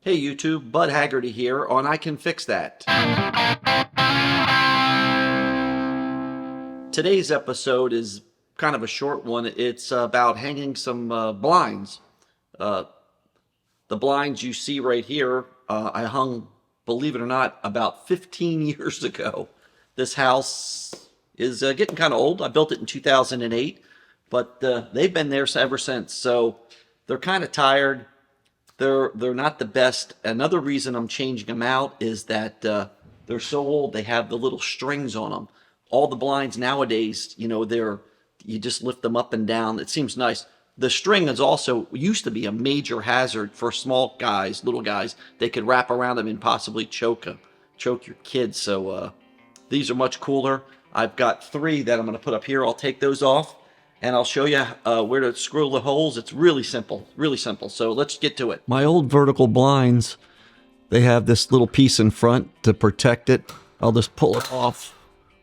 Hey YouTube, Bud Haggerty here on I Can Fix That. Today's episode is kind of a short one. It's about hanging some blinds. The blinds you see right here, I hung, believe it or not, about 15 years ago. This house is getting kind of old. I built it in 2008, but they've been there ever since. So they're kind of tired. They're not the best. Another reason I'm changing them out is that they're so old. They have the little strings on them. All the blinds nowadays, you just lift them up and down. It seems nice. The string is also used to be a major hazard for small guys, little guys. They could wrap around them and possibly choke your kids. So these are much cooler. I've got 3 that I'm going to put up here. I'll take those off and I'll show you where to screw the holes. It's really simple, really simple. So let's get to it. My old vertical blinds, they have this little piece in front to protect it. I'll just pull it off.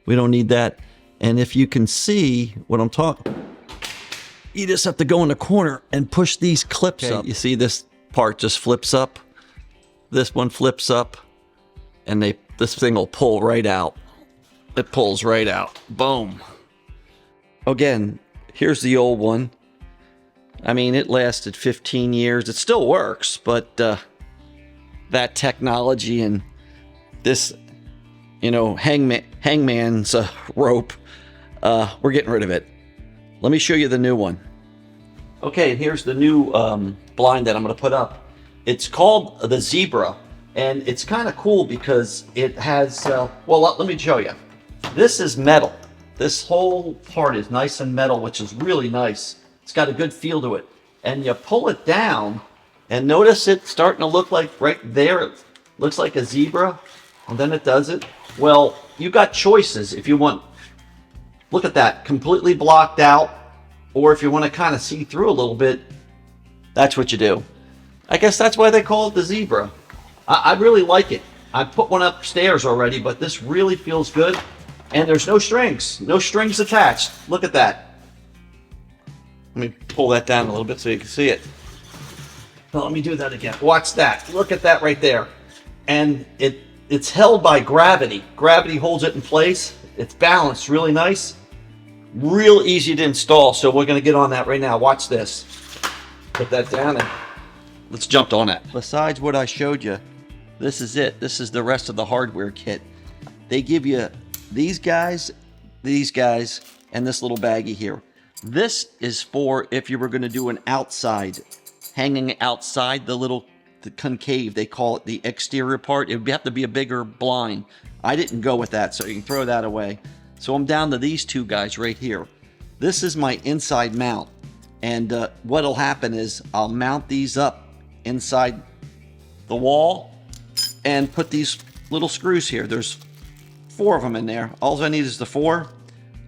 We don't need that. And if you can see what I'm talking, you just have to go in the corner and push these clips up. You see this part just flips up. This one flips up, and this thing will pull right out. It pulls right out. Boom. Again, here's the old one. I mean, it lasted 15 years. It still works, but that technology and this, hangman's rope, we're getting rid of it. Let me show you the new one. Okay, here's the new blind that I'm going to put up. It's called the Zebra, and it's kind of cool because it has, let me show you. This is metal. This whole part is nice and metal, which is really nice. It's got a good feel to it. And you pull it down, and notice it starting to look like right there, it looks like a zebra, and then it does it. Well, you got choices if you want. Look at that, completely blocked out, or if you want to kind of see through a little bit, that's what you do. I guess that's why they call it the Zebra. I really like it. I put one upstairs already, but this really feels good. And there's no strings attached. Look at that. Let me pull that down a little bit so you can see it. Now, let me do that again. Watch that. Look at that right there. And it's held by gravity. Gravity holds it in place. It's balanced really nice. Real easy to install. So we're going to get on that right now. Watch this. Put that down and let's jump on it. Besides what I showed you, this is it. This is the rest of the hardware kit. They give you these guys, and this little baggie here. This is for if you were going to do an outside, hanging outside the concave, they call it the exterior part. It would have to be a bigger blind. I didn't go with that, so you can throw that away. So I'm down to these 2 guys right here. This is my inside mount. And what'll happen is I'll mount these up inside the wall and put these little screws here. There's 4 of them in there. All I need is the 4.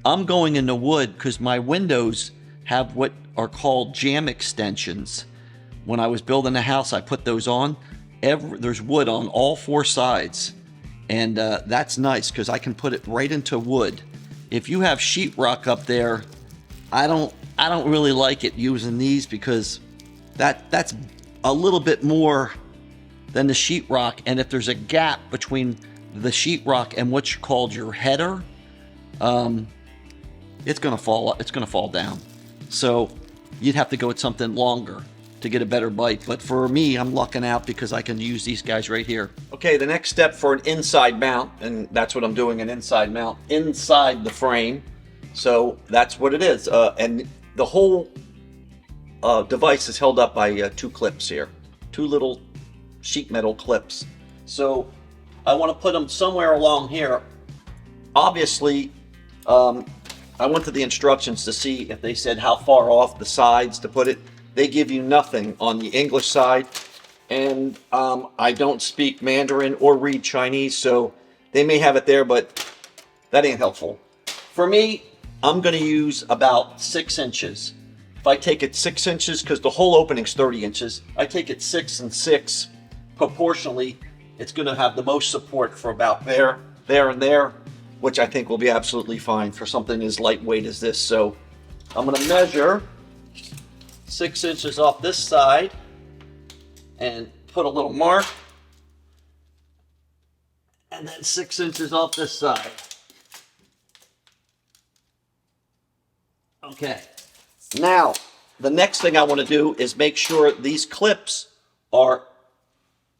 I'm going into wood because my windows have what are called jamb extensions. When I was building the house, I put those on. There's wood on all 4 sides. And that's nice because I can put it right into wood. If you have sheetrock up there, I don't really like it using these because that's a little bit more than the sheetrock. And if there's a gap between the sheetrock and what's called your header, it's gonna fall down. So you'd have to go with something longer to get a better bite. But for me, I'm lucking out because I can use these guys right here. Okay, the next step for an inside mount, and that's what I'm doing, an inside mount inside the frame. So that's what it is. And the whole device is held up by 2 clips here. 2 little sheet metal clips. So I want to put them somewhere along here. Obviously, I went to the instructions to see if they said how far off the sides to put it. They give you nothing on the English side, and I don't speak Mandarin or read Chinese, so they may have it there, but that ain't helpful. For me, I'm going to use about 6 inches. If I take it 6 inches, because the whole opening's 30 inches, I take it 6 and 6 proportionally. It's going to have the most support for about there, and there, which I think will be absolutely fine for something as lightweight as this. So I'm going to measure 6 inches off this side and put a little mark. And then 6 inches off this side. Okay. Now, the next thing I want to do is make sure these clips are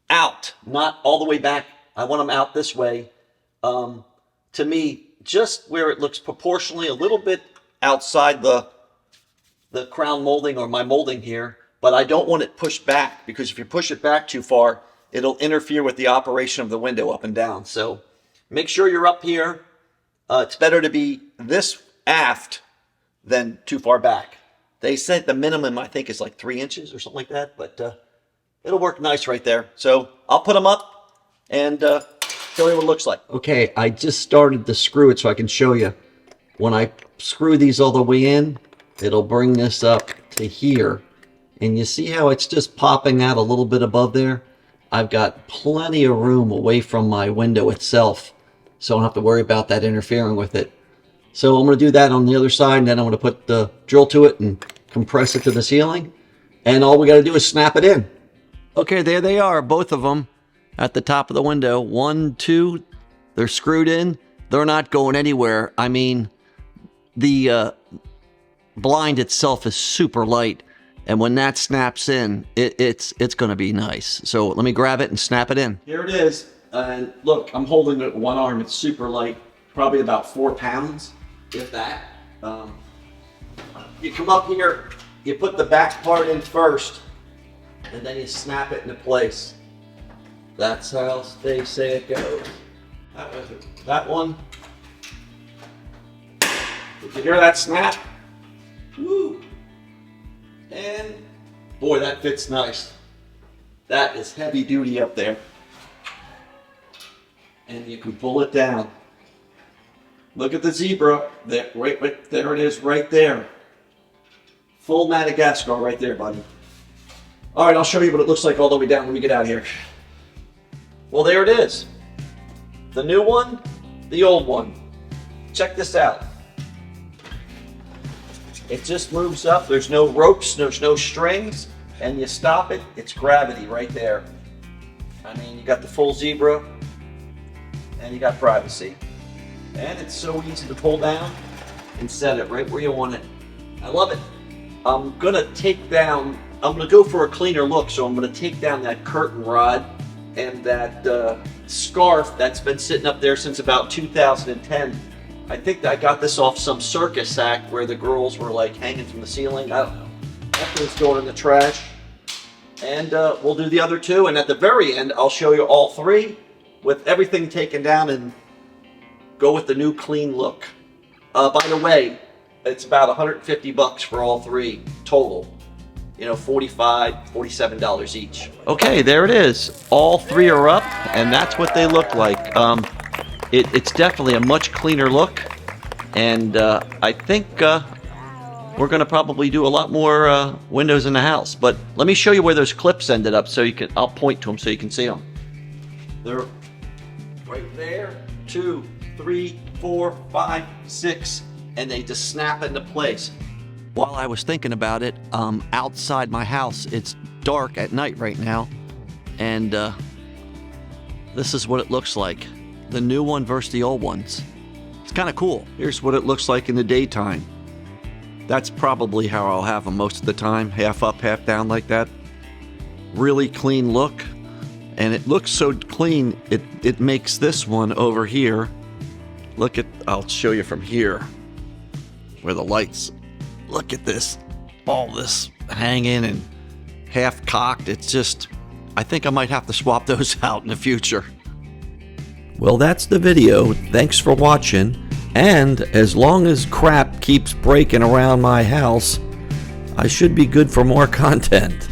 out, not all the way back. I want them out this way. To me, just where it looks proportionally a little bit outside the crown molding or my molding here, but I don't want it pushed back, because if you push it back too far, it'll interfere with the operation of the window up and down. So make sure you're up here. It's better to be this aft than too far back. They said the minimum, I think, is like 3 inches or something like that, but it'll work nice right there. So I'll put them up and show you what it looks like. Okay, I just started to screw it so I can show you. When I screw these all the way in, it'll bring this up to here. And you see how it's just popping out a little bit above there? I've got plenty of room away from my window itself, so I don't have to worry about that interfering with it. So I'm going to do that on the other side, and then I'm going to put the drill to it and compress it to the ceiling. And all we got to do is snap it in. Okay, there they are, both of them at the top of the window. 1, 2, they're screwed in. They're not going anywhere. I mean, the blind itself is super light, and when that snaps in, it's going to be nice. So let me grab it and snap it in. Here it is. And look, I'm holding it with one arm. It's super light, probably about 4 pounds, if that. You come up here, you put the back part in first, and then you snap it into place. That's how they say it goes. That one. Did you hear that snap? Woo! And boy, that fits nice. That is heavy duty up there. And you can pull it down. Look at the zebra. There, wait, there it is right there. Full Madagascar right there, buddy. All right, I'll show you what it looks like all the way down when we get out of here. Well, there it is. The new one, the old one. Check this out. It just moves up. There's no ropes, there's no strings, and you stop it, it's gravity right there. I mean, you got the full zebra, and you got privacy. And it's so easy to pull down and set it right where you want it. I love it. I'm gonna go for a cleaner look, so I'm gonna take down that curtain rod and that scarf that's been sitting up there since about 2010. I think I got this off some circus act where the girls were like hanging from the ceiling. I don't know. That thing's going in the trash. And we'll do the other two, and at the very end I'll show you all three with everything taken down and go with the new clean look. By the way, it's about $150 for all three total. You know, $45, $47 each. Okay, there it is. All three are up, and that's what they look like. It's definitely a much cleaner look, and I think we're going to probably do a lot more windows in the house. But let me show you where those clips ended up, so you can. I'll point to them so you can see them. They're right there. 2, 3, 4, 5, 6, and they just snap into place. While I was thinking about it, outside my house, it's dark at night right now, and this is what it looks like. The new one versus the old ones. It's kind of cool. Here's what it looks like in the daytime. That's probably how I'll have them most of the time, half up, half down like that. Really clean look, and it looks so clean, it makes this one over here. Look at, I'll show you from here, where the lights. Look at this, all this hanging and half cocked. It's just, I think I might have to swap those out in the future. Well, that's the video. Thanks for watching. And as long as crap keeps breaking around my house, I should be good for more content.